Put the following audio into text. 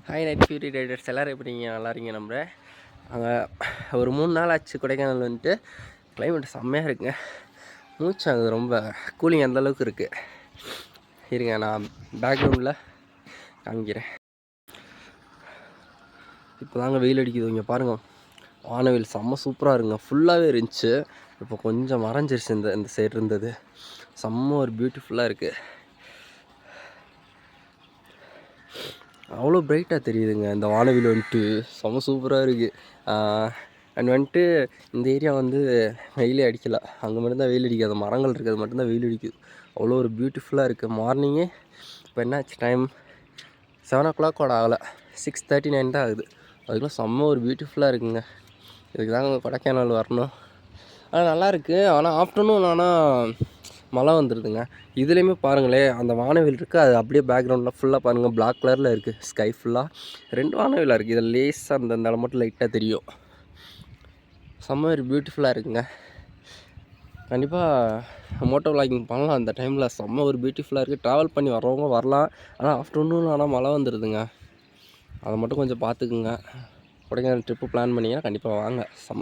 Hi night fury Riders எல்லோரும் எப்படி நீங்கள் நல்லா இருக்கீங்க நம்புகிறேன். அங்கே ஒரு 3 நாள் ஆச்சு கொடைக்கானல் வந்துட்டு. கிளைமேட் செம்மையாக இருக்குங்க. மூச்சு அது ரொம்ப கூலிங் அந்தளவுக்கு இருக்குது. இருங்க நான் பேக்ரவுண்டில் காமிக்கிறேன். இப்போ தாங்க வெயில் அடிக்குது. இங்கே பாருங்கள், வானவில் செம்ம சூப்பராக இருக்குங்க. ஃபுல்லாகவே இருந்துச்சு, இப்போ கொஞ்சம் மறைஞ்சிருச்சு. இந்த சைடு இருந்தது செம்ம ஒரு பியூட்டிஃபுல்லாக இருக்குது. அவ்வளோ பிரைட்டாக தெரியுதுங்க இந்த வானவில் வந்துட்டு. செம்ம சூப்பராக இருக்குது. அண்ட் வந்துட்டு இந்த ஏரியா வந்து வெயிலே அடிக்கலை. அங்கே மட்டும்தான் வெயில் அடிக்காது, மரங்கள் இருக்கிறது மட்டும்தான் வெயில் அடிக்குது. அவ்வளோ ஒரு பியூட்டிஃபுல்லாக இருக்குது. மார்னிங்கே இப்போ என்னாச்சு டைம் 7 o'clock ஆகலை, 6:39 தான் ஆகுது. அதுக்கெலாம் செம்ம ஒரு பியூட்டிஃபுல்லாக இருக்குங்க. இதுக்கு தாங்க கொடைக்கானல் வரணும். ஆனால் நல்லாயிருக்கு. ஆனால் ஆஃப்டர்நூன் ஆனால் மழை வந்துடுதுங்க. இதுலேயுமே பாருங்களேன், அந்த வானவில் இருக்குது, அது அப்படியே பேக்ரவுண்டில் ஃபுல்லாக பாருங்கள் பிளாக் கலரில் இருக்குது. ஸ்கை ஃபுல்லாக 2 வானவிலாக இருக்குது. இதில் லேஸாக அந்த இடம் மட்டும் லைட்டாக தெரியும். செம்ம ஒரு பியூட்டிஃபுல்லாக இருக்குங்க. கண்டிப்பாக மோட்டோ விளாகிங் பண்ணலாம் அந்த டைமில். செம்ம ஒரு பியூட்டிஃபுல்லாக இருக்குது. ட்ராவல் பண்ணி வர்றவங்க வரலாம். ஆனால் ஆஃப்டர்நூன் ஆனால் மழை வந்துடுதுங்க. அதை மட்டும் கொஞ்சம் பார்த்துக்குங்க. கொடைக்கானல் ட்ரிப்பு பிளான் பண்ணிங்கன்னா கண்டிப்பாக வாங்க. செம்ம